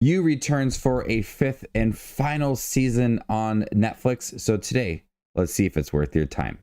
You returns for a 5th and final season on Netflix. So today, let's see if it's worth your time.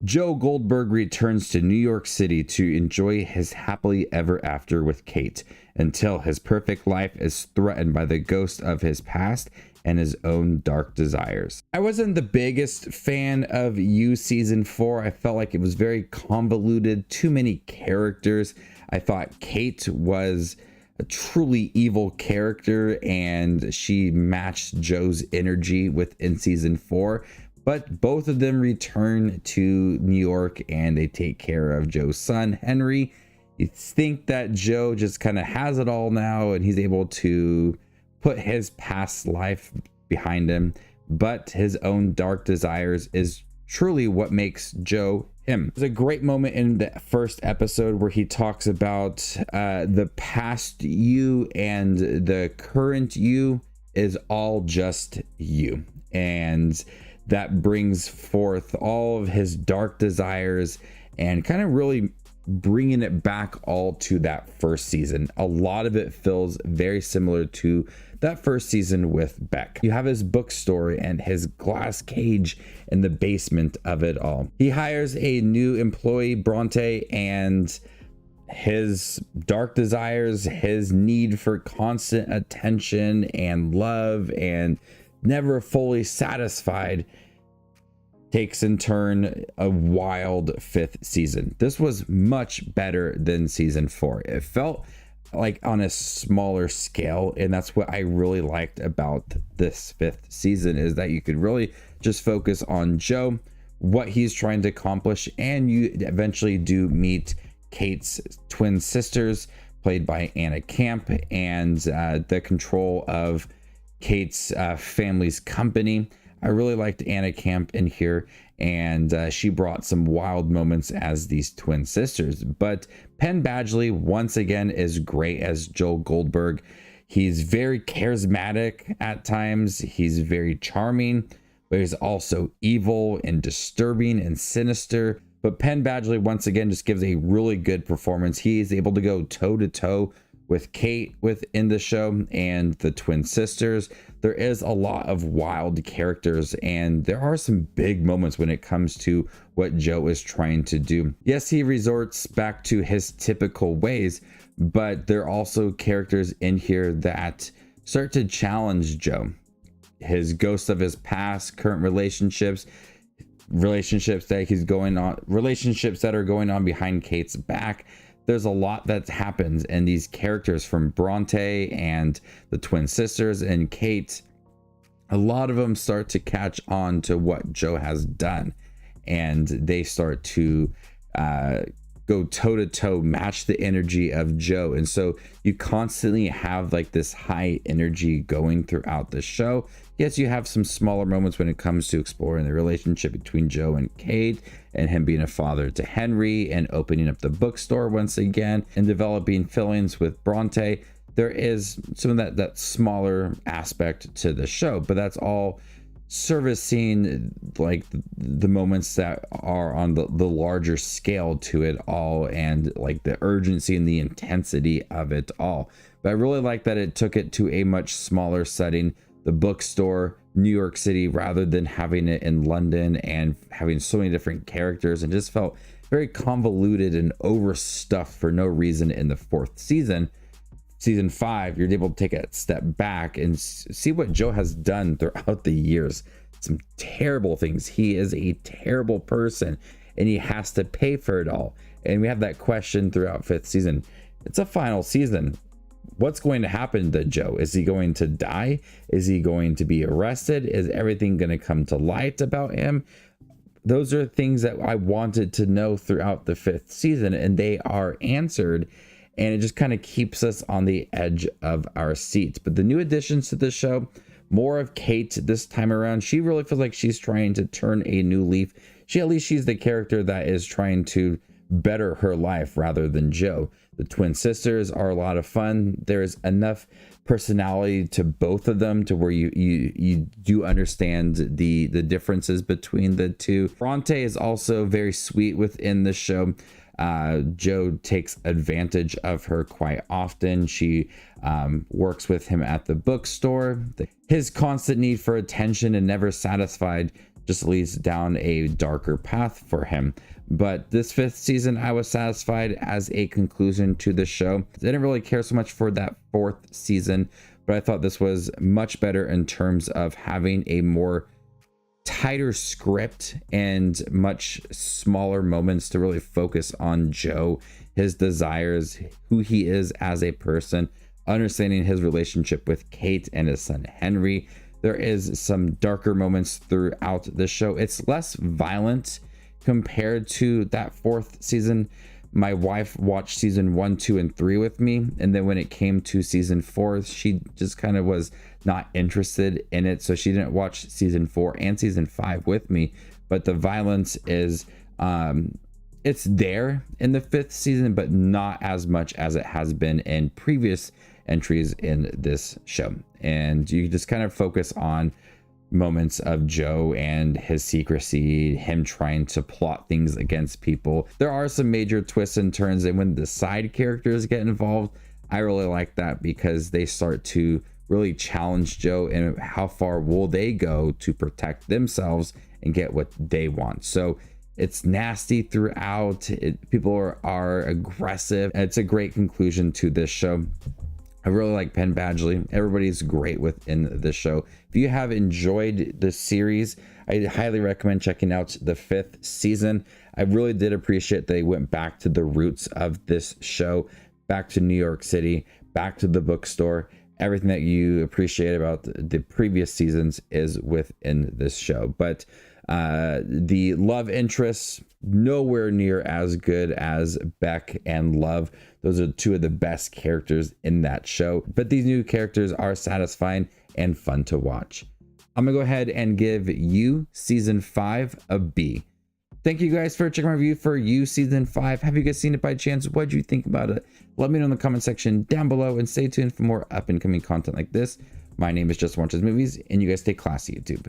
Joe Goldberg returns to New York City to enjoy his happily ever after with Kate until his perfect life is threatened by the ghost of his past and his own dark desires. I wasn't the biggest fan of You season 4. I felt like it was very convoluted, too many characters. I thought Kate was a truly evil character and she matched Joe's energy within season 4. But both of them return to New York and they take care of Joe's son, Henry. You think that Joe just kind of has it all now and he's able to put his past life behind him, but his own dark desires is truly what makes Joe him. There's a great moment in the first episode where he talks about the past you and the current you is all just you. And that brings forth all of his dark desires and kind of really bringing it back all to that first season. A lot of it feels very similar to that first season with Beck. You have his bookstore and his glass cage in the basement of it all. He hires a new employee, Bronte, and his dark desires, his need for constant attention and love and never fully satisfied, takes in turn a wild 5th season. This was much better than season 4. It felt like on a smaller scale, and that's what I really liked about this 5th season, is that you could really just focus on Joe, what he's trying to accomplish, and you eventually do meet Kate's twin sisters played by Anna Camp and the control of Kate's family's company. I really liked Anna Camp in here, and she brought some wild moments as these twin sisters. But Penn Badgley once again is great as Joel Goldberg. He's very charismatic at times. He's very charming, but he's also evil and disturbing and sinister. But Penn Badgley once again just gives a really good performance. He is able to go toe to toe with Kate within the show and the twin sisters. There is a lot of wild characters and there are some big moments when it comes to what Joe is trying to do. Yes, he resorts back to his typical ways, but there are also characters in here that start to challenge Joe. His ghosts of his past, current relationships that he's going on, relationships that are going on behind Kate's back. There's a lot that happens, and these characters from Bronte and the twin sisters and Kate, a lot of them start to catch on to what Joe has done, and they start to go toe to toe, match the energy of Joe. And so you constantly have like this high energy going throughout the show. Yes, you have some smaller moments when it comes to exploring the relationship between Joe and Kate and him being a father to Henry and opening up the bookstore once again and developing feelings with Bronte. There is some of that smaller aspect to the show, but that's all servicing like the moments that are on the larger scale to it all, and like the urgency and the intensity of it all. But I really like that it took it to a much smaller setting, the bookstore, New York City, rather than having it in London and having so many different characters, and just felt very convoluted and overstuffed for no reason in the 4th season. Season 5, you're able to take a step back and see what Joe has done throughout the years. Some terrible things. He is a terrible person and he has to pay for it all. And we have that question throughout 5th season. It's a final season. What's going to happen to Joe? Is he going to die? Is he going to be arrested? Is everything going to come to light about him? Those are things that I wanted to know throughout the 5th season, and they are answered. And it just kind of keeps us on the edge of our seats. But the new additions to the show, more of Kate this time around. She really feels like she's trying to turn a new leaf. She's the character that is trying to better her life rather than Joe. The twin sisters are a lot of fun. There's enough personality to both of them to where you do understand the differences between the two. Bronte is also very sweet within the show. Joe takes advantage of her quite often. She works with him at the bookstore. His constant need for attention and never satisfied just leads down a darker path for him. But this 5th season, I was satisfied as a conclusion to the show. I didn't really care so much for that 4th season, but I thought this was much better in terms of having a more tighter script and much smaller moments to really focus on Joe, his desires, who he is as a person, understanding his relationship with Kate and his son Henry. There is some darker moments throughout the show. It's less violent compared to that 4th season. My wife watched season 1, 2, and 3 with me, and then when it came to season 4, she just kind of was not interested in it, so she didn't watch season 4 and season 5 with me. But the violence is it's there in the 5th season, but not as much as it has been in previous entries in this show. And you just kind of focus on moments of Joe and his secrecy, him trying to plot things against people. There are some major twists and turns, and when the side characters get involved, I really like that because they start to really challenge Joe and how far will they go to protect themselves and get what they want. So it's nasty throughout. People are aggressive. It's a great conclusion to this show. I really like Penn Badgley. Everybody's great within the show. If you have enjoyed the series, I highly recommend checking out the 5th season. I really did appreciate they went back to the roots of this show, back to New York City, back to the bookstore. Everything that you appreciate about the previous seasons is within this show. But the love interests, nowhere near as good as Beck and Love. Those are 2 of the best characters in that show, but these new characters are satisfying and fun to watch. I'm gonna go ahead and give You season 5 a B. Thank you guys for checking my review for You season 5. Have you guys seen it by chance? What do you think about it? Let me know in the comment section down below, and stay tuned for more up and coming content like this. My name is Just Watches Movies, and you guys stay classy, YouTube.